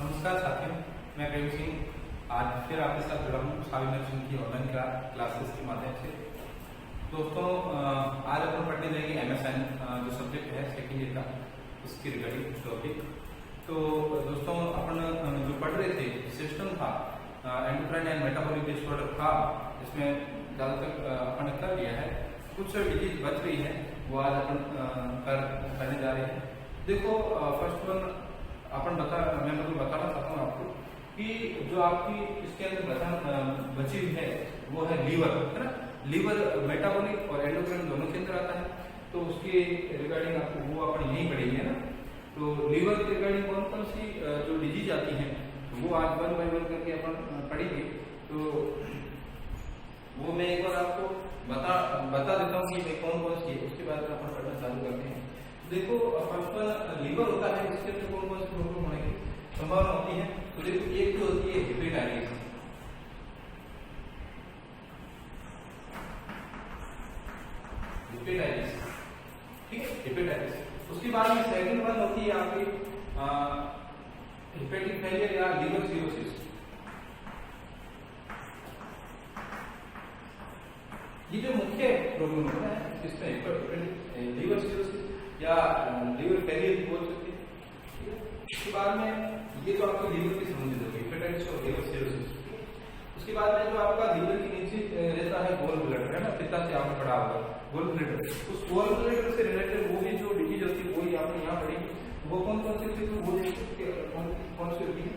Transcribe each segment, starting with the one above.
नमस्कार साथियों, मैं करीम सिंह आज फिर आपके साथ जुड़ा हूँ साविना सिंह की ऑनलाइन क्लासेस के माध्यम से। दोस्तों आज अपन पढ़ने जाएंगे MSN जो सब्जेक्ट है सेकेंड ईयर का, उसकी रिगार्डिंग टॉपिक। तो दोस्तों अपन जो पढ़ रहे थे सिस्टम था एंडोक्राइन एंड मेटाबॉलिक डिसऑर्डर था, इसमें ज़्यादातर अपन कर लिया है। कुछ डिजीज बच रही है वो आज अपन करने जा रहे हैं। देखो फर्स्ट वन मैं बताना चाहता हूँ आपको कि जो आपकी इसके अंदर बची हुई है वो है लीवर, है ना। लीवर मेटाबॉलिक और एंडोक्राइन दोनों के अंदर आता है, तो उसके रिगार्डिंग आपको वो अपन यही पढ़ेंगे, है ना। तो लीवर के रिगार्डिंग कौन कौन सी जो डिजीज आती हैं वो आज वन बाय वन करके अपन पढ़ेंगे। तो वो मैं एक बार आपको बता देता हूँ कि कौन कौन सी है, उसके बाद अपन पढ़ना चालू करते हैं। देखो फर्स्ट लीवर होता है, इसके अंदर कौन कौन से प्रॉब्लम होने की संभावना होती है। तो देखो एक तो होती है हेपेटाइटिस, ठीक है, हेपेटाइटिस। उसके बाद में सेकंड वन होती है आपकी हेपेटिक फेलियर या लीवर सिरोसिस। ये जो मुख्य प्रॉब्लम होता है इसमें लीवर सिरोसिस या लीवर फेलियर बोल सकते हैं। उसके बाद में ये तो आपका लीवर की संबंधित होगी, हेपेटाइटिस और लीवर सिरोसिस। उसके बाद में जो आपका लीवर के नीचे रहता है गोल ब्लैडर, है ना, पित्ता से आपने पढ़ा होगा गोल ब्लैडर। उस गोल ब्लैडर से रिलेटेड वो भी जो डिजीज होती है वही आपने यहाँ पढ़ी। वो कौन कौन सी होती है, वो कौन सी होती है।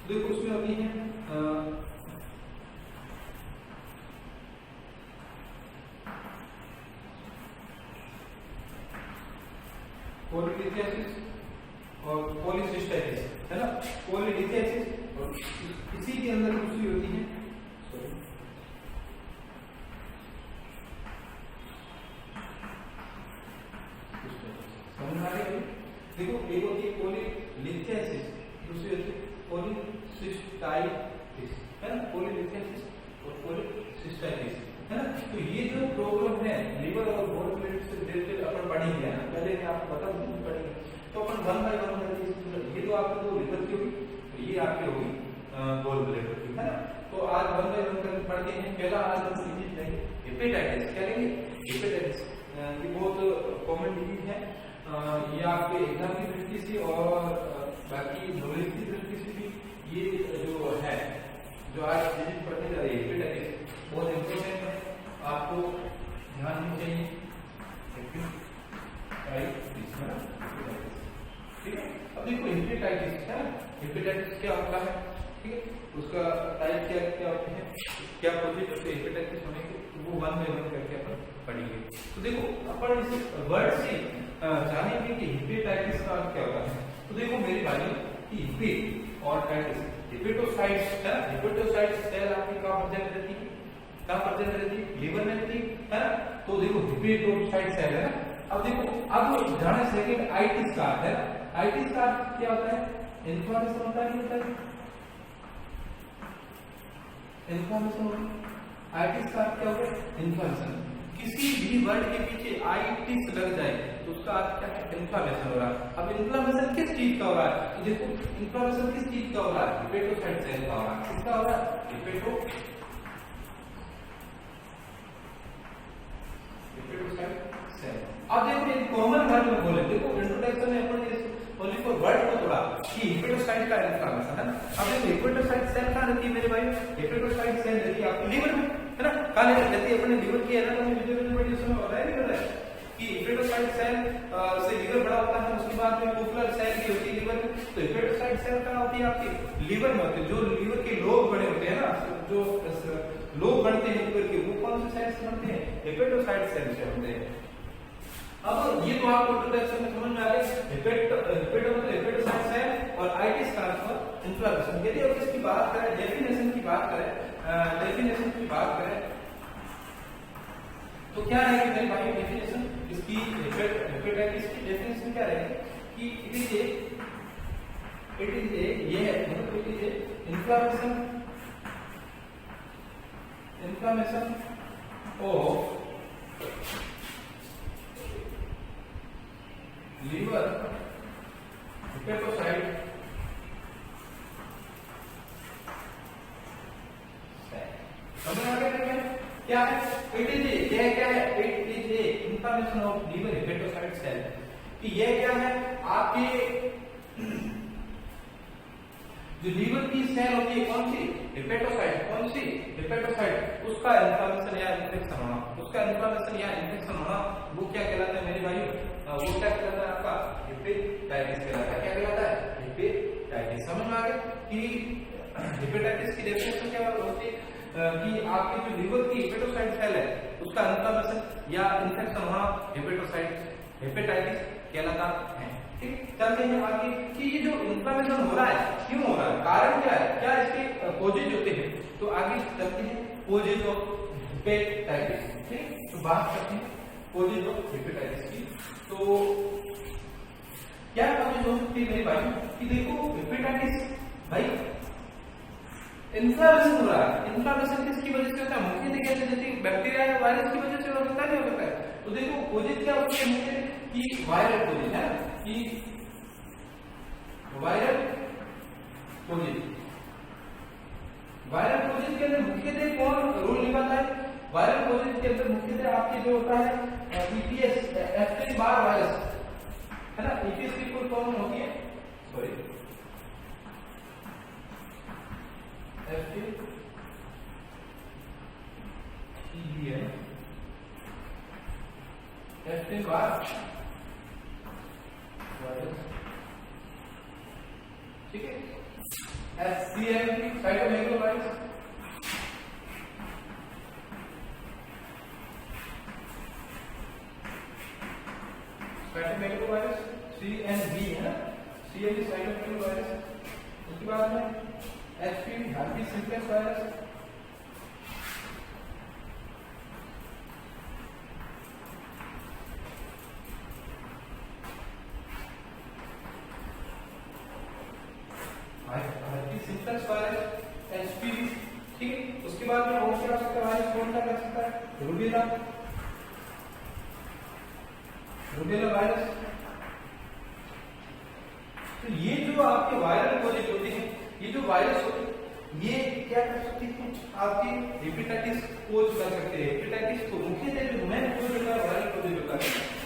देखो उसमें होती है पॉलीलिथियासिस और पॉलीसिस्टाइटिस, है ना। पॉलीलिथियासिस और इसी के अंदर दूसरी होती है देखो एक होती है पॉलीलिथियासिस, दूसरी होती है पॉलीसिस्टाइटिस, है ना। पॉलीलिथियासिस और पॉलीसिस्टाइटिस, है ना। तो ये जो प्रॉब्लम है लीवर और गॉल ब्लैडर से रिलेटेड अपन पढ़ेंगे, है ना। पहले मैं आपको बता दूं पढ़ेंगे तो अपन वन बाय वन करके ये तो आपको तो लीवर की होगी, ये आपकी होगी गॉल ब्लैडर की, है ना। तो आज वन बाय वन करके पढ़ते हैं। पहला आज हम डिजीज लेंगे हेपेटाइटिस। क्या लेंगे? हेपेटाइटिस। ये बहुत कॉमन डिजीज है, ये आपके एग्जाम की दृष्टि से और बाकी नॉलेज की दृष्टि से भी ये जो है जो आज डिजीज पढ़ने जा रही है हेपेटाइटिस बहुत इंपॉर्टेंट है, आपको ध्यान में चाहिए। ठीक है, अब देखो हेपेटाइटिस है, हेपेटाइटिस क्या होता है, ठीक है, उसका टाइप क्या क्या होते हैं, क्या प्रोसेस होते हैं हेपेटाइटिस होने के, वो वन बाय वन करके अपन पढ़ेंगे। तो देखो अपन इस वर्ड से जानेंगे कि हेपेटाइटिस का अर्थ क्या होता है। तो देखो मेरे भाई कि हेपे और टाइटिस, हेपेटोसाइट्स है, हेपेटोसाइट्स सेल आपकी कहाँ प्रेजेंट रहती है, कहाँ प्रेजेंट रहती है, लीवर में रहती है ना। तो देखो हेपेटोसाइट सेल है ना। अब देखो अब जाने सेकंड आइटिस का अर्थ है, आइटिस का अर्थ क्या होता है, इन्फ्लेमेशन होता है, होता है इन्फ्लेमेशन होता है। आइटिस का अर्थ क्या होता है, इन्फ्लेमेशन। किसी भी वर्ड के पीछे आइटिस लग जाए तो उसका अर्थ क्या है, इन्फ्लेमेशन हो रहा है। अब इन्फ्लेमेशन किस चीज का हो रहा है, तो देखो इन्फ्लेमेशन किस चीज का हो रहा है, हेपेटोसाइट सेल का हो रहा है। किसका हो रहा है, हेपेटोसाइट सेल। अब देखो एक कॉमन वर्ड में बोले, देखो इंट्रोडक्शन में अपन इस ओनली फॉर वर्ड को थोड़ा कि हेपेटोसाइट का इन्फ्लेमेशन है ना। अब देखो हेपेटोसाइट सेल कहाँ रहती है मेरे भाई, हेपेटोसाइट सेल रहती है आपकी लीवर में, है ना। कहाँ रहती है, अपने लीवर की एनाटॉमी वीडियो में बताया नहीं पता है कि हेपेटोसाइट सेल से लीवर बड़ा होता है। उसके बाद में पोपुलर सेल भी होती है लीवर में। तो हेपेटोसाइट सेल कहाँ होती है, आपकी लीवर में होती है। जो लीवर के लोब बने होते हैं ना, जो लोब बनते हैं लीवर के, वो कौन से सेल से बनते हैं, हेपेटोसाइट सेल से बनते हैं। अब ये तो आपको इंट्रोडक्शन में समझ में आ गया, हेपेटो मतलब हेपेटोसाइट सेल और आइटिस का अर्थ इन्फ्लेमेशन। यदि अब इसकी बात करें, डेफिनेशन की बात करें तो क्या है कि भाई डेफिनेशन इसकी हेपेटाइटिस की डेफिनेशन क्या रहेगी कि इट इज ए ये है मतलब it is a inflammation of liver, hepatocyte inflammation of liver hepatocyte cell कि ये क्या है आपके जो लीवर की सेल होती है कौन सी हेपेटोसाइट, कौन सी हेपेटोसाइट, उसका इन्फ्लेमेशन या इन्फेक्शन होना, उसका इन्फ्लेमेशन या इन्फेक्शन होना वो क्या कहलाता है मेरे भाइयों, वो क्या कहलाता है आपका हेपेटाइटिस कहलाता है। क्या कहलाता है हेपेटाइटिस। समझ में आ गया कि हेपेटाइटिस की डेफिनेशन क्या होती है कि आपके जो लीवर की हेपेटोसाइट सेल है उसका इन्फ्लेमेशन या इन्फेक्शन होना हेपेटाइटिस कहलाता है। ठीक, चलते हैं आगे कि ये जो इन्फ्लेमेशन हो रहा है क्यों हो रहा है, कारण क्या है, क्या इसके कोजेज होते हैं, तो आगे चलते हैं कोजेज ऑफ हेपेटाइटिस। ठीक, तो बात करते हैं कोजेज ऑफ हेपेटाइटिस की। तो क्या कोजेज हो सकती है मेरे भाई कि देखो हेपेटाइटिस भाई इन्फ्लेमेशन हो रहा है, इन्फ्लेमेशन किसकी वजह से होता है, मुख्य कैसे जैसे बैक्टीरिया या वायरस की वजह से हो सकता है, नहीं हो सकता है। तो देखो कोजेज क्या होते हैं मुख्य कि वायरल कोजेज है कि वायरल कोजेज, वायरल कोजेज के अंदर मुख्यतः कौन रोल निभाता है, वायरल कोजेज के अंदर मुख्यतः आपके जो होता है ईपीएस एप्टेन बार वायरस है ना, ईपीएस की फुल फॉर्म होती है सॉरी एप्टेन बार वायरस, ठीक है, एचसीएम साइटोमेगालोवायरस, साइटोमेगालोवायरस सीएनवी है ना, सीएनवी साइटोमेगालोवायरस। उसके बाद में HPV happy simplex virus, simplex virus HPV. ठीक है, उसके बाद में और क्या सकता है वायरस, कौन सा कर सकता है रूबेला, रूबेला वायरस। तो ये जो आपके वायरल कोजेज होते हैं, ये जो वायरस होते हैं ये क्या कर सकते हैं आपकी हेपेटाइटिस कोज कर सकते हैं, हेपेटाइटिस को मुख्यतः जो मेन कोज होता है वायरल कोजेज होता है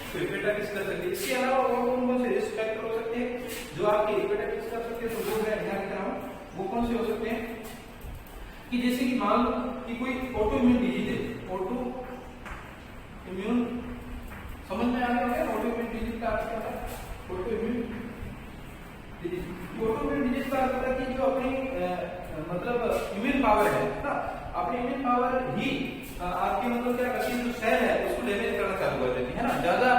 तो हेपेटाइटिस कर सकते हैं। इसके अलावा और कौन कौन से रिस्क फैक्टर हो सकते हैं जो आपके हेपेटाइटिस कर सकते हैं, तो वो मैं ध्यान रख रहा हूं वो कौन से हो सकते हैं कि जैसे कि मान लो कि कोई ऑटो इम्यून डिजीज है, ऑटो इम्यून समझ में आ गया है, ऑटो इम्यून डिजीज का अर्थ क्या है, auto immune disease, auto immune disease का अर्थ होता है कि जो अपनी मतलब इम्यून पावर है ना, अपनी इम्यून पावर ही आपकी मतलब क्या करती है, जो सेल है उसको डैमेज करना चालू कर देती है ना, ज्यादा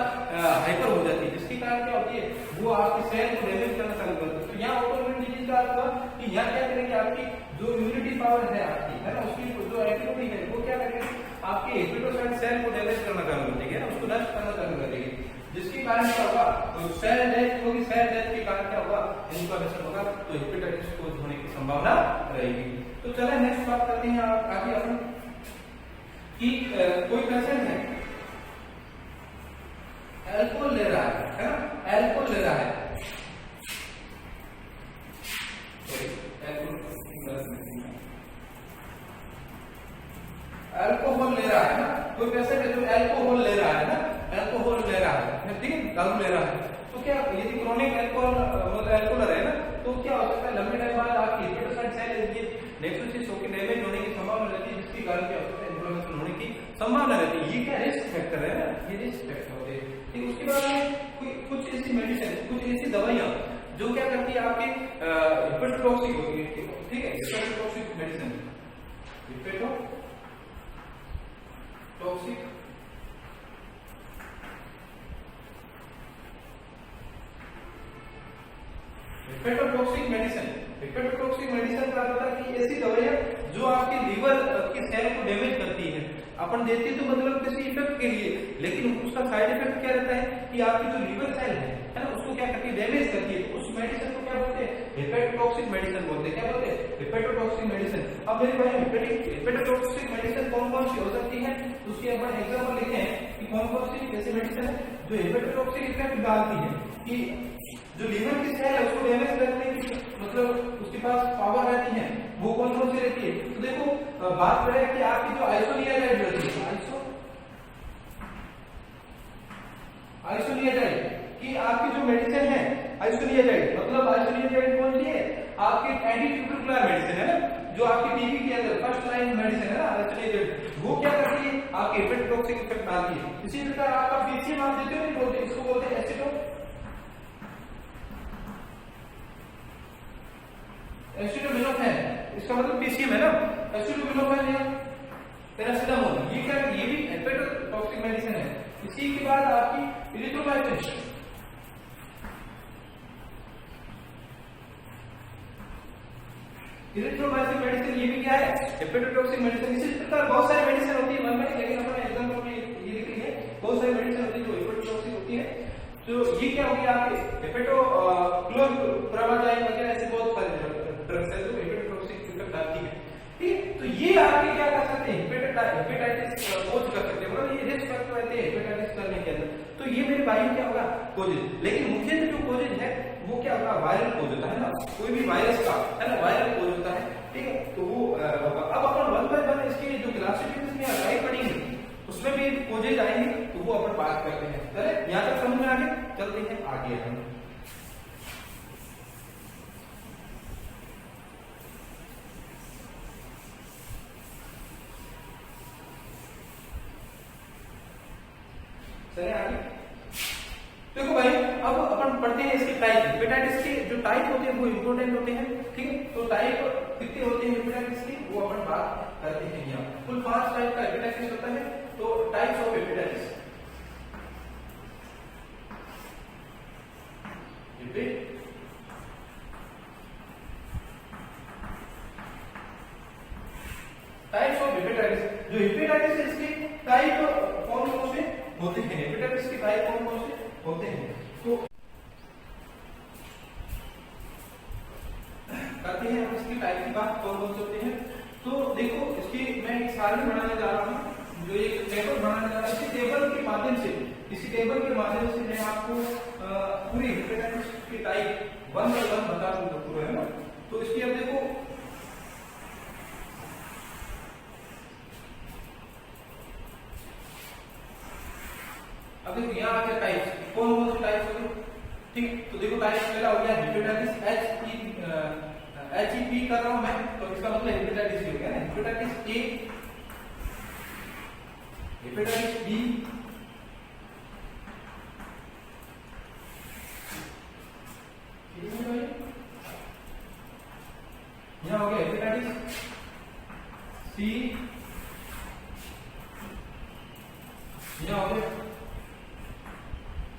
हाइपर हो जाती है, जिसके कारण क्या होती है वो आपकी सेल को डैमेज करना चालू कर देती है। तो यहाँ ऑटो इम्यून डिजीज का अर्थ हुआ कि यहाँ क्या करेंगे आपकी जो इम्यूनिटी पावर है आपकी है ना, उसकी जो एक्टिविटी है वो क्या करेगी आपके हेपेटोसाइट सेल को डैमेज करना चालू कर देगी ना, उसको नष्ट करना चालू कर देगी, जिसके कारण क्या होगा तो सेल डेथ होगी, सेल डेथ के कारण क्या होगा इन्फ्लेमेशन होगा, तो हेपेटाइटिस को होने की संभावना रहेगी। तो चलिए नेक्स्ट बात करते हैं आगे अपन कि कोई पेशेंट है अल्कोहल ले रहा है ना, अल्कोहल ले रहा है, अल्कोहल ले रहा है ना, कोई पेशेंट है जो अल्कोहल ले रहा है ना, अल्कोहल ले रहा है, ठीक है, दारू ले रहा है, तो क्या यदि क्रोनिक अल्कोहल मतलब अल्कोहल है ना, तो क्या हो सकता है लंबे टाइम बाद आपकी हेपेटोसाइट सेल नेक्रोसिस होकर डैमेज होने की संभावना रहती है, जिसके कारण क्या होता है इन्फ्लेमेशन होने की संभावना रहती है। ये क्या रिस्क फैक्टर है ना, ये रिस्क फैक्टर होते हैं। ठीक, उसके बाद में कुछ ऐसी मेडिसिन, कुछ ऐसी दवाइयां जो क्या करती है आपके हेपेटोटॉक्सिक होती है, ठीक है, hepatotoxic medicine, hepatotoxic hepatotoxic medicine, hepatotoxic medicine का मतलब कि ऐसी दवाइयां जो आपके लीवर की सेल को डैमेज करती है, अपन देती तो मतलब किसी इफेक्ट के लिए, लेकिन उसका साइड इफेक्ट क्या रहता है कि आपकी जो लीवर सेल है ना उसको क्या करती है डैमेज करती है, तो उस मेडिसिन को क्या बोलते हैं हेपेटोटॉक्सिक मेडिसिन बोलते हैं। क्या बोलते हैं हेपेटोटॉक्सिक मेडिसिन। अब मेरे भाई हेपेटोटॉक्सिक मेडिसिन कौन कौन सी हो सकती है, उसके अपन एग्जांपल लेते हैं कि कौन कौन सी ऐसी मेडिसिन है जो हेपेटोटॉक्सिक इफेक्ट डालती है कि जो लीवर की सेल है उसको डैमेज करने की मतलब उसके पास पावर रहती है, वो कौन कौन सी रहती है। तो देखो बात करें कि आपकी जो आइसोनियाजाइड रहती है, आइसोनियाजाइड कि आपकी जो मेडिसिन है आइसोनियाजाइड, मतलब आइसोनियाजाइड कौन सी है, आपकी एंटीट्यूबरकुलर मेडिसिन है ना, जो आपकी टीबी के अंदर फर्स्ट लाइन मेडिसिन है ना आइसोनियाजाइड, वो क्या करती है, आपके हेपेटोटॉक्सिक इफेक्ट डालती है। इसी प्रकार आपका पीसीएम आप देते हो नहीं बोलते, इसको बोलते हैं एसिटोमिनोफेन, इसका मतलब पीसीएम है ना, एसिटोमिनोफेन या पैरासिटामोल, ये क्या है, ये भी हेपेटोटॉक्सिक मेडिसिन है। इसी के बाद आपकी इरिथ्रोमाइसिन, इरिथ्रोमाइसिन मेडिसिन, ये भी क्या है, हेपेटोटॉक्सिक मेडिसिन। इसी प्रकार बहुत सारी मेडिसिन होती है मन में, लेकिन अपने एग्जाम्पल में ये लिख ली है, बहुत सारी मेडिसिन होती है जो हेपेटोटॉक्सिक होती है। तो ये क्या होगी आपके हेपेटो क्लोरप्रामाजाइन वगैरह ऐसे बहुत सारे ड्रग्स है जो हेपेटोटॉक्सिक इफेक्ट डालती है, ठीक है। तो ये आपके क्या कर सकते हैं, हेपेटाइटिस कोज कर सकते हैं, मतलब ये रिस्क फैक्टर रहते हैं हेपेटाइटिस करने के अंदर। तो ये मेरे भाई क्या होगा, कोजेज, लेकिन मुख्य जो कोजेज है वो क्या होगा, वायरल कोज होता है ना, कोई भी वायरस का है ना वायरल कोज होता है, ठीक है। तो वो अब अपन वन बाय वन इसकी जो क्लासिफिकेशन में अप्लाई पढ़ेंगे उसमें भी कोजेज आएंगे, तो वो अपन बात करते हैं। चले यहाँ तक समझ में आगे, चलते हैं आगे हम। चले आगे, देखो भाई अब अपन पढ़ते हैं इसके टाइप। हेपेटाइटिस के जो टाइप होते हैं वो इंपॉर्टेंट होते हैं, ठीक है। तो टाइप कितने होते हैं हेपेटाइटिस के, वो अपन बात करते हैं यहाँ। कुल 5 टाइप का हेपेटाइटिस होता है। तो types of hepatitis, types of hepatitis, जो हेपेटाइटिस है इसके टाइप कौन कौन से होते हैं, हेपेटाइटिस के टाइप कौन कौन से होते हैं, तो करते हैं हम इसकी टाइप की बात कौन कौन से होते हैं। तो देखो इसकी मैं एक सारणी बनाने जा रहा हूँ, जो एक टेबल बनाने जा रहा हूँ। इसी टेबल के माध्यम से, इसी टेबल के माध्यम से मैं आपको पूरी हेपेटाइटिस की टाइप 1 बाय 1 बता दूंगा पूरा, है ना। तो इसकी अब देखो यहाँ आके टाइप्स कौन कौन से टाइप्स होंगे, ठीक। तो देखो टाइप पहला हो गया हेपेटाइटिस एच ई कर रहा हूं मैं, तो इसका मतलब हेपेटाइटिस हो गया ना, हेपेटाइटिस ए, हेपेटाइटिस बी, यहाँ हो गया हेपेटाइटिस सी, यहाँ हो गया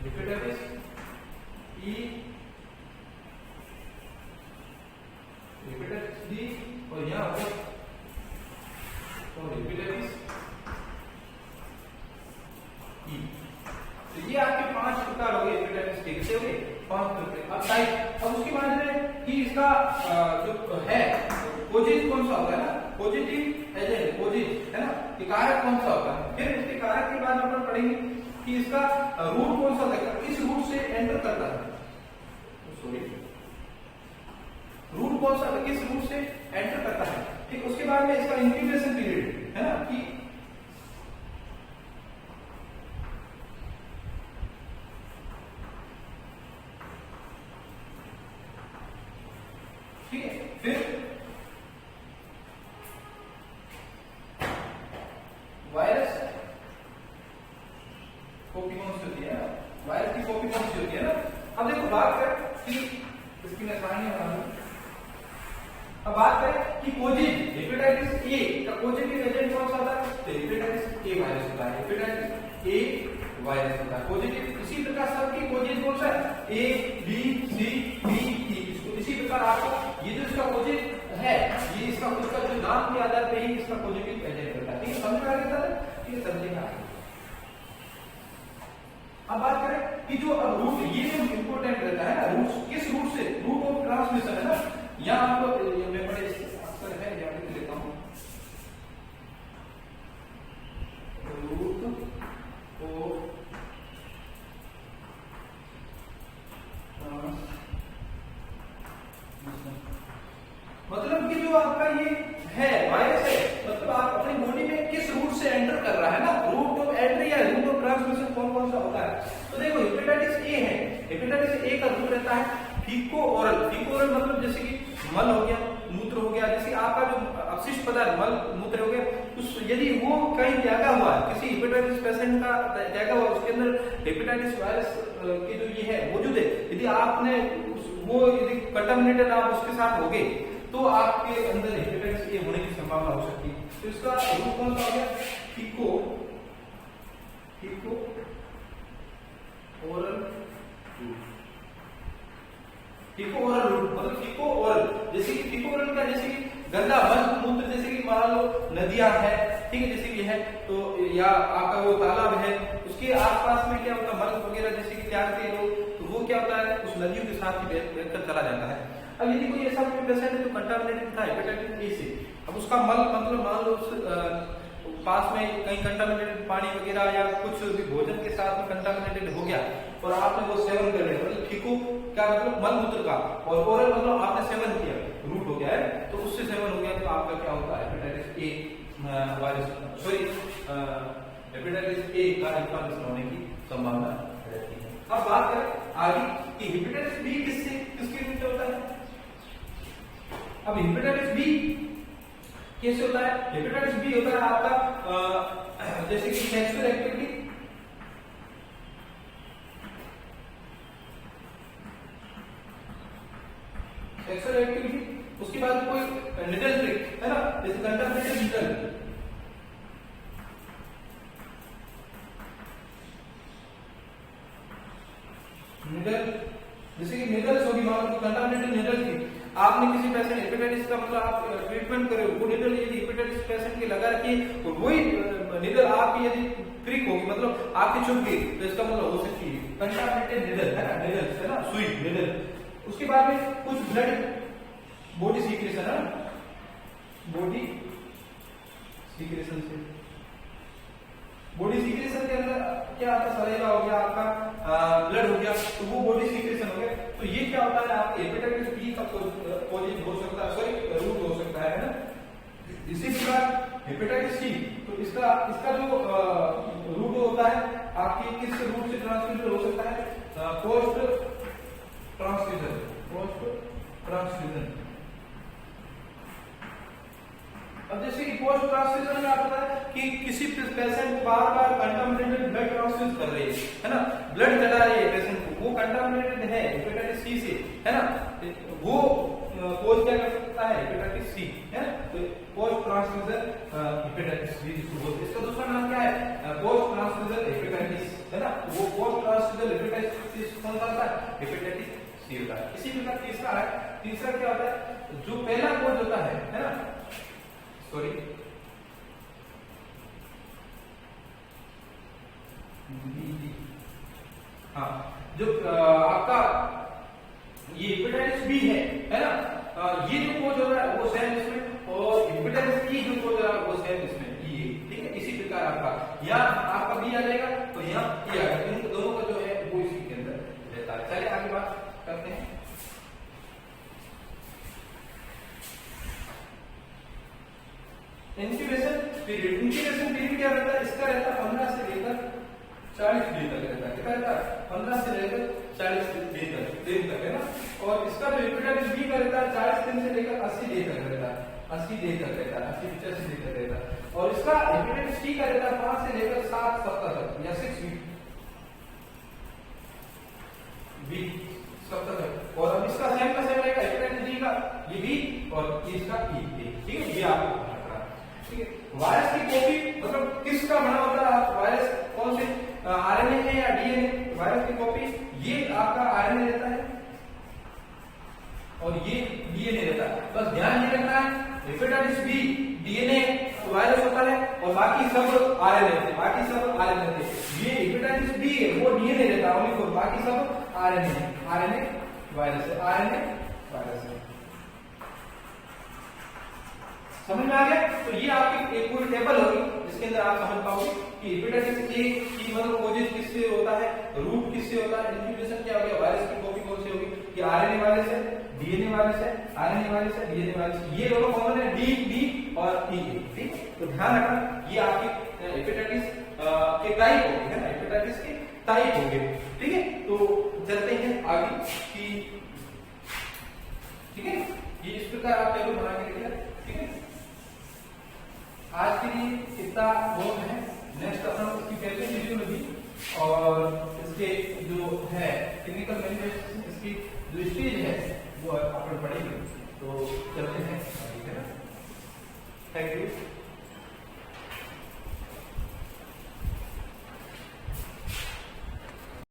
हेपेटाइटिस ई, हेपेटाइटिस बी, और यहाँ हो गया और हेपेटाइटिस ई। तो ये आपके 5 प्रकार हो गए हेपेटाइटिस के, कितने हो गए 5 प्रकार। अब टाइप, अब उसके बाद में कि इसका जो है कोजेज कौन सा होता है ना, पॉजिटिव एजेंट कोजेज है ना, कारक कौन सा होता है। फिर इसके कारक के बाद अपन पढ़ेंगे कि इसका रूट कौन सा होता है, किस रूट से एंटर करता है, सॉरी रूट कौन सा किस रूट से एंटर करता है, ठीक। उसके बाद में इसका इंक्यूबेशन पीरियड है ना, कि ठीक है। फिर वायरस कॉपी कौन सी होती है, वायरस की कॉपी कौन सी होती है ना। अब देखो बात करें कि इसकी मैं कहानी बना दूं। अब बात करें कि कोजेज हेपेटाइटिस ए का पॉजिटिव एजेंट कौन सा होता है, तो हेपेटाइटिस ए वायरस होता है, हेपेटाइटिस ए वायरस होता है पॉजिटिव। इसी प्रकार सबकी कोजेज कौन सा है, A B C D E. इसी प्रकार आपको ये जो इसका कोजेज है, ये इसका उसका जो नाम के आधार पे ही इसका पॉजिटिव एजेंट होता है, ठीक है। समझ में आ गया था, ठीक है, समझेगा। अब बात करें कि जो रूट, ये जो इंपोर्टेंट रहता है ना, रूट किस रूट से, रूट ऑफ ट्रांसमिशन है ना, यहाँ आपको मैं बड़े अक्सर है यहाँ पे लेता हूँ, रूट ऑफ मतलब कि जो आपका ये है वायरस है, मतलब आप अपनी बॉडी में किस रूट से एंटर कर रहा है ना, रूट ऑफ एंट्री या रूट ऑफ ट्रांसमिशन कौन कौन सा होता है। तो देखो हेपेटाइटिस ए का रूट रहता है फीको ओरल। फीको ओरल मतलब जैसे कि मल हो गया, मूत्र हो गया, जैसे आपका जो अपशिष्ट पदार्थ मल मूत्र हो गया, उस यदि वो कहीं त्यागा हुआ है, किसी हेपेटाइटिस पेशेंट का त्यागा हुआ, उसके अंदर हेपेटाइटिस वायरस के जो ये है मौजूद है, यदि आपने वो यदि कंटामिनेटेड आप उसके साथ हो गए तो आपके अंदर हेपेटाइटिस ए होने की संभावना हो सकती है। तो इसका रूट कौन सा हो गया? फीको ओरल रूट। फीको ओरल रूट मतलब फीको ओरल, जैसे कि फीको ओरल का जैसे कि गंदा मल मूत्र, जैसे कि मान लो नदियां है, ठीक है, जैसे कि है तो, या आपका वो तालाब है, उसके आसपास में क्या होता है मल वगैरह जैसे कि त्यागते हैं लोग, तो वो क्या होता है उस नदियों के साथ ही बहकर चला जाता है। अब यदि कोई ऐसा कोई पेशेंट है जो कंटामिनेटेड था हेपेटाइटिस ए से, अब उसका मल मतलब मान लो पास में कहीं कंटामिनेटेड पानी वगैरह या कुछ भी भोजन के साथ में कंटामिनेटेड हो गया और आपने वो सेवन कर लिया, मतलब फीको क्या मतलब मल मूत्र का, और ओरल मतलब आपने सेवन किया, रूट हो गया है, तो उससे सेवन हो गया तो आपका क्या होता है hepatitis A virus, sorry hepatitis A का इन्फ्लेमेशन होने की संभावना रहती है। अब बात करें आगे कि हेपेटाइटिस बी किसके रूप में होता है। अब हेपेटाइटिस बी कैसे होता है? हेपेटाइटिस बी होता है आपका जैसे कि सेक्सुअल एक्टिविटी, उसके बाद कोई निडल प्रिक है ना, जैसे कंटामिनेटेड निडल, जैसे कि निडल्स होगी, मान लो कंटामिनेटेड निडल थी, आपने किसी पेशेंट हेपेटाइटिस का मतलब आप ट्रीटमेंट करे, वो निडल यदि हेपेटाइटिस पेशेंट के लगा रखी और वही निडल आपकी यदि प्रिक होगी मतलब आपकी चुभ गई, तो इसका मतलब हो सकती है कंटामिनेटेड निडल है ना, निडल है ना, सुई निडल। उसके बाद में कुछ ब्लड बॉडी सीक्रेशन है, बॉडी सीक्रेशन से, बॉडी सीक्रेशन के अंदर क्या आता है, सलाइवा हो गया आपका, ब्लड हो गया, तो वो बॉडी सीक्रेशन हो गया, तो ये क्या होता है आपके हेपेटाइटिस बी का पॉजिटिव हो सकता है, सॉरी रूट हो सकता है ना। इसी प्रकार हेपेटाइटिस सी, तो इसका जो रूट होता है आपकी किस रूट से ट्रांसमिटेड हो सकता है, पोस्ट ट्रांसफ्यूजन। अब जैसे कि पोस्ट ट्रांसफ्यूजन में आता है कि किसी पेशेंट बार-बार कंटामिनेटेड ब्लड ट्रांसफ्यूज कर रही है ना, ब्लड चढ़ा रही है पेशेंट को, वो कंटामिनेटेड है हेपेटाइटिस सी से, है ना, वो कोज क्या कर सकता है हेपेटाइटिस सी, है ना, तो पोस्ट ट्रांसफ्यूजन हेपेटाइटिस बी जिसको बोलते हैं। इसका दूसरा नाम क्या है? पोस्ट ट्रांसफ्यूजन हेपेटाइटिस, है ना, वो पोस्ट ट्रांसफ्यूजन हेपेटाइटिस कौन सा होता है? हेपेटाइटिस सी होता है। इसी प्रकार तीसरा क्या होता है, जो पहला कोज होता है ना, सॉरी हाँ, जो आपका ये हेपेटाइटिस बी है ना, ये जो कोज हो रहा है वो सेम इसमें, और हेपेटाइटिस ई जो कोज हो रहा है वो सेम इसमें, ये ठीक है। इसी प्रकार आपका यहाँ आपका बी आ जाएगा तो यहाँ ई आ जाएगा, इन दोनों का जो है वो इसी के अंदर रहता है। चलिए आगे बात करते हैं। इंक्यूबेशन पीरियड क्या रहता है? इसका रहता है 15 से लेकर 40 दिन तक रहता है। कितना रहता है? 15 से लेकर 40 दिन तक है ना। और इसका जो हेपेटाइटिस बी का रहता है 40 दिन से लेकर 80 दिन तक रहता है, 80 दिन तक रहता है, 80-85 दिन तक रहता है। और इसका हेपेटाइटिस सी का रहता है 5 से लेकर 7 सप्ताह तक या 6 वीक सप्ताह तक। और अब इसका सेम का सेम रहेगा हेपेटाइटिस डी का, ये बी और इसका ई, ठीक है, ये आपको ठीक है। वायरस की कॉपी मतलब किसका बना होता है? वायरस कौन से आरएनए है या डीएनए? वायरस की कॉपी ये आपका आरएनए रहता है और ये डीएनए रहता है। बस ध्यान ये रखना है हेपेटाइटिस बी डीएनए वायरस होता है और बाकी सब आरएनए थे, बाकी सब आरएनए थे। ये हेपेटाइटिस बी है वो डीएनए रहता है ओनली फॉर, बाकी सब आरएनए वायरस है, आरएनए वायरस है। समझ में आ गया? तो ये आपकी एक पूरी टेबल होगी जिसके अंदर आप समझ पाओगे कि हेपेटाइटिस ए की मतलब कोजेज किससे होता है, रूट किससे होता है, इंक्यूबेशन क्या हो गया, वायरस की कॉपी कौन सी होगी, कि आरएनए वायरस है, डीएनए वायरस है, आरएनए वायरस है, डीएनए वायरस, ये दोनों कॉमन है, डी बी और ई, ठीक है। तो ध्यान रखना ये आपकी हेपेटाइटिस के टाइप हो गए, है ना, हेपेटाइटिस के टाइप हो गए, ठीक है। तो चलते हैं आगे। कि ठीक है, ये इस प्रकार आप टेबल बना के रखिए। ठीक है, आज के लिए इतना बहुत है। नेक्स्ट अपन इसकी पहले वीडियो में भी और इसके जो है टेक्निकल मैनेजमेंट, इसकी जो स्टेज है वो अपन पढ़ेंगे। तो चलते हैं, ठीक है ना। Thank you.